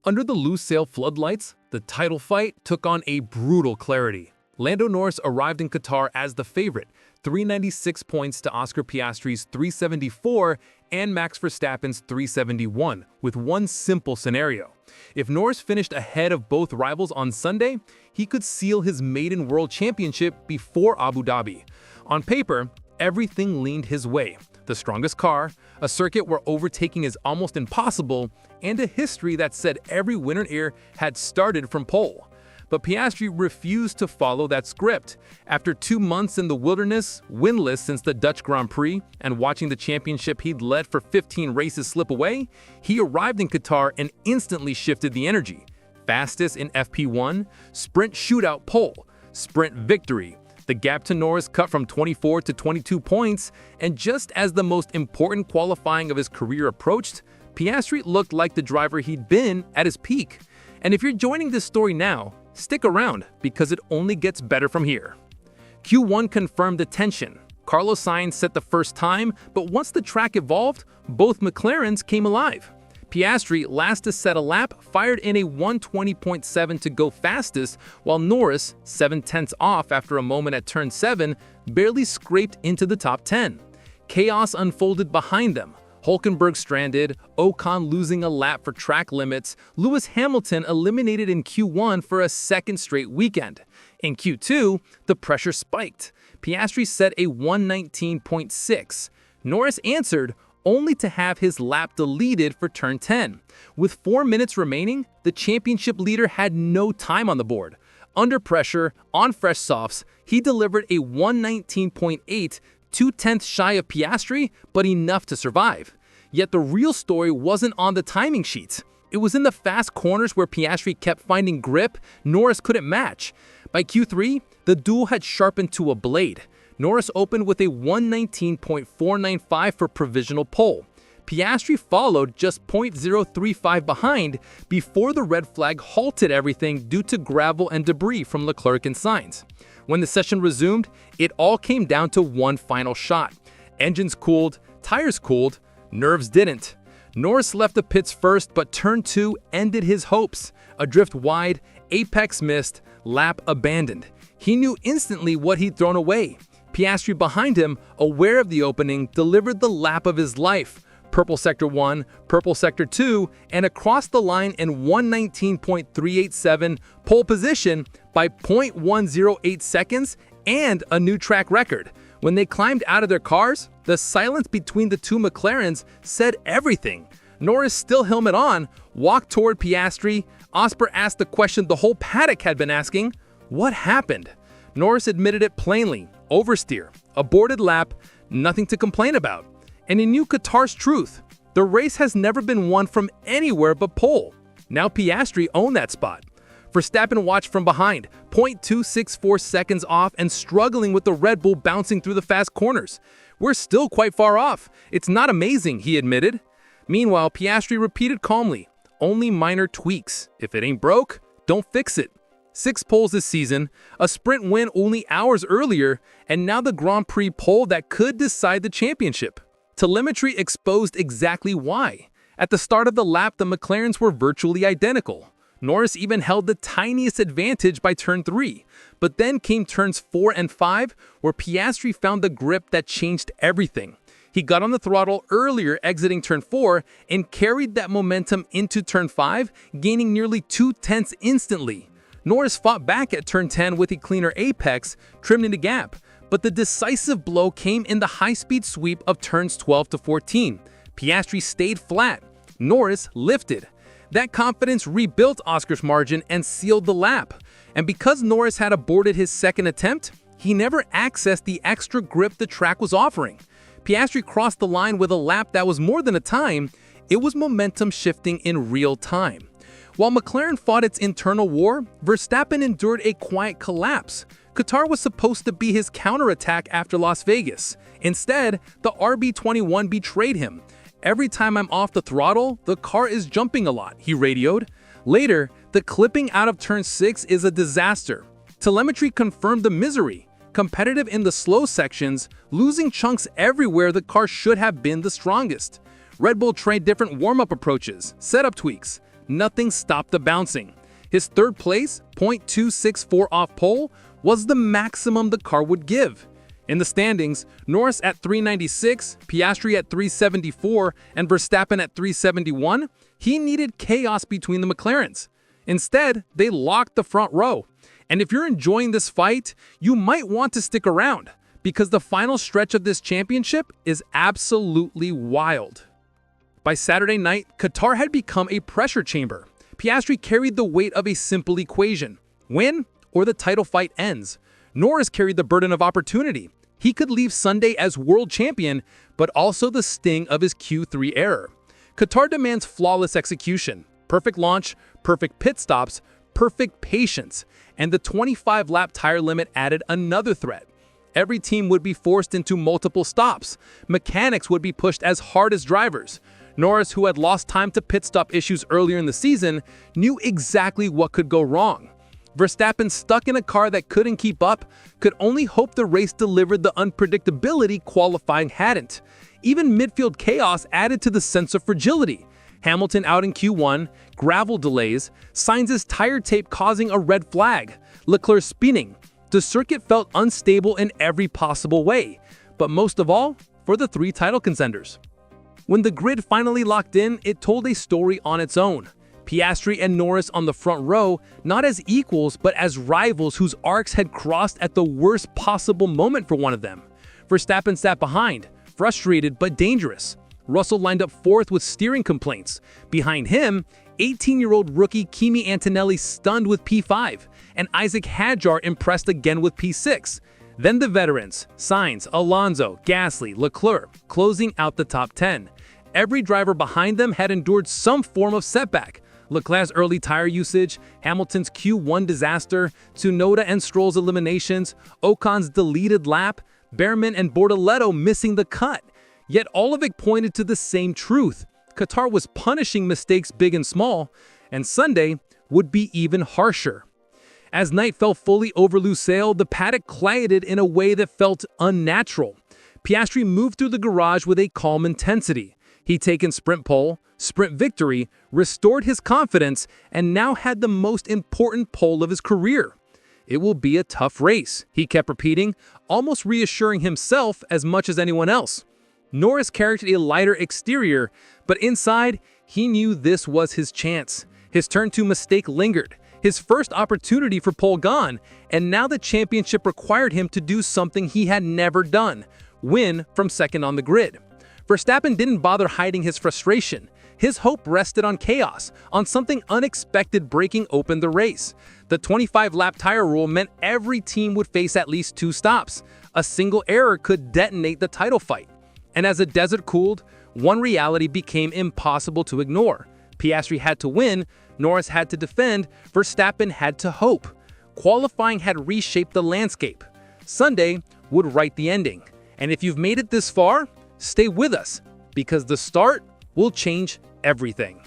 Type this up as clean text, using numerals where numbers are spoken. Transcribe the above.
Under the loose sail floodlights, the title fight took on a brutal clarity. Lando Norris arrived in Qatar as the favorite, 396 points to Oscar Piastri's 374 and Max Verstappen's 371, with one simple scenario. If Norris finished ahead of both rivals on Sunday, he could seal his maiden World Championship before Abu Dhabi. On paper, everything leaned his way. The strongest car, a circuit where overtaking is almost impossible, and a history that said every winner here had started from pole. But Piastri refused to follow that script. After 2 months in the wilderness, winless since the Dutch Grand Prix, and watching the championship he'd led for 15 races slip away, he arrived in Qatar and instantly shifted the energy. Fastest in FP1, sprint shootout pole, sprint victory. The gap to Norris cut from 24 to 22 points, and just as the most important qualifying of his career approached, Piastri looked like the driver he'd been at his peak. And if you're joining this story now, stick around, because it only gets better from here. Q1 confirmed the tension. Carlos Sainz set the first time, but once the track evolved, both McLarens came alive. Piastri, last to set a lap, fired in a 120.7 to go fastest, while Norris, 7/10 off after a moment at turn 7, barely scraped into the top 10. Chaos unfolded behind them. Hülkenberg stranded, Ocon losing a lap for track limits, Lewis Hamilton eliminated in Q1 for a second straight weekend. In Q2, the pressure spiked. Piastri set a 119.6. Norris answered, only to have his lap deleted for turn 10. With 4 minutes remaining, the championship leader had no time on the board. Under pressure, on fresh softs, he delivered a 119.8, 2/10 shy of Piastri, but enough to survive. Yet the real story wasn't on the timing sheets. It was in the fast corners where Piastri kept finding grip Norris couldn't match. By Q3, the duel had sharpened to a blade. Norris opened with a 119.495 for provisional pole. Piastri followed just 0.035 behind before the red flag halted everything due to gravel and debris from Leclerc and Sainz. When the session resumed, it all came down to one final shot. Engines cooled, tires cooled, nerves didn't. Norris left the pits first, but turn 2 ended his hopes. Adrift wide, apex missed, lap abandoned. He knew instantly what he'd thrown away. Piastri behind him, aware of the opening, delivered the lap of his life. Purple Sector 1, Purple Sector 2, and across the line in 119.387, pole position by 0.108 seconds and a new track record. When they climbed out of their cars, the silence between the two McLarens said everything. Norris, still helmet on, walked toward Piastri. Oscar asked the question the whole paddock had been asking: what happened? Norris admitted it plainly: oversteer, aborted lap, nothing to complain about. And he knew Qatar's truth. The race has never been won from anywhere but pole. Now Piastri owned that spot. Verstappen watched from behind, 0.264 seconds off and struggling with the Red Bull bouncing through the fast corners. We're still quite far off. It's not amazing, he admitted. Meanwhile, Piastri repeated calmly, only minor tweaks. If it ain't broke, don't fix it. 6 poles this season, a sprint win only hours earlier, and now the Grand Prix pole that could decide the championship. Telemetry exposed exactly why. At the start of the lap, the McLarens were virtually identical. Norris even held the tiniest advantage by turn 3. But then came turns 4 and 5, where Piastri found the grip that changed everything. He got on the throttle earlier exiting turn 4 and carried that momentum into turn 5, gaining nearly 2/10 instantly. Norris fought back at turn 10 with a cleaner apex, trimming the gap. But the decisive blow came in the high-speed sweep of turns 12 to 14. Piastri stayed flat. Norris lifted. That confidence rebuilt Oscar's margin and sealed the lap. And because Norris had aborted his second attempt, he never accessed the extra grip the track was offering. Piastri crossed the line with a lap that was more than a time. It was momentum shifting in real time. While McLaren fought its internal war, Verstappen endured a quiet collapse. Qatar was supposed to be his counterattack after Las Vegas. Instead, the RB21 betrayed him. Every time I'm off the throttle, the car is jumping a lot, he radioed. Later, the clipping out of turn 6 is a disaster. Telemetry confirmed the misery. Competitive in the slow sections, losing chunks everywhere the car should have been the strongest. Red Bull tried different warm-up approaches, setup tweaks, nothing stopped the bouncing. His third place, .264 off pole, was the maximum the car would give. In the standings, Norris at 396, Piastri at 374, and Verstappen at 371, he needed chaos between the McLarens. Instead, they locked the front row. And if you're enjoying this fight, you might want to stick around, because the final stretch of this championship is absolutely wild. By Saturday night, Qatar had become a pressure chamber. Piastri carried the weight of a simple equation: win or the title fight ends. Norris carried the burden of opportunity. He could leave Sunday as world champion, but also the sting of his Q3 error. Qatar demands flawless execution, perfect launch, perfect pit stops, perfect patience, and the 25-lap tire limit added another threat. Every team would be forced into multiple stops. Mechanics would be pushed as hard as drivers. Norris, who had lost time to pit stop issues earlier in the season, knew exactly what could go wrong. Verstappen, stuck in a car that couldn't keep up, could only hope the race delivered the unpredictability qualifying hadn't. Even midfield chaos added to the sense of fragility. Hamilton out in Q1, gravel delays, Sainz's tire tape causing a red flag, Leclerc spinning. The circuit felt unstable in every possible way, but most of all, for the three title contenders. When the grid finally locked in, it told a story on its own. Piastri and Norris on the front row, not as equals, but as rivals whose arcs had crossed at the worst possible moment for one of them. Verstappen sat behind, frustrated but dangerous. Russell lined up fourth with steering complaints. Behind him, 18-year-old rookie Kimi Antonelli stunned with P5, and Isaac Hadjar impressed again with P6. Then the veterans, Sainz, Alonso, Gasly, Leclerc, closing out the top 10. Every driver behind them had endured some form of setback. Leclerc's early tire usage, Hamilton's Q1 disaster, Tsunoda and Stroll's eliminations, Ocon's deleted lap, Behrman and Bortoleto missing the cut. Yet all of it pointed to the same truth. Qatar was punishing mistakes big and small, and Sunday would be even harsher. As night fell fully over Lusail, the paddock quieted in a way that felt unnatural. Piastri moved through the garage with a calm intensity. He'd taken sprint pole, sprint victory, restored his confidence, and now had the most important pole of his career. It will be a tough race, he kept repeating, almost reassuring himself as much as anyone else. Norris carried a lighter exterior, but inside, he knew this was his chance. His turn to mistake lingered, his first opportunity for pole gone, and now the championship required him to do something he had never done: win from second on the grid. Verstappen didn't bother hiding his frustration. His hope rested on chaos, on something unexpected breaking open the race. The 25-lap tire rule meant every team would face at least 2 stops. A single error could detonate the title fight. And as the desert cooled, one reality became impossible to ignore. Piastri had to win, Norris had to defend, Verstappen had to hope. Qualifying had reshaped the landscape. Sunday would write the ending. And if you've made it this far, stay with us, because the start will change everything.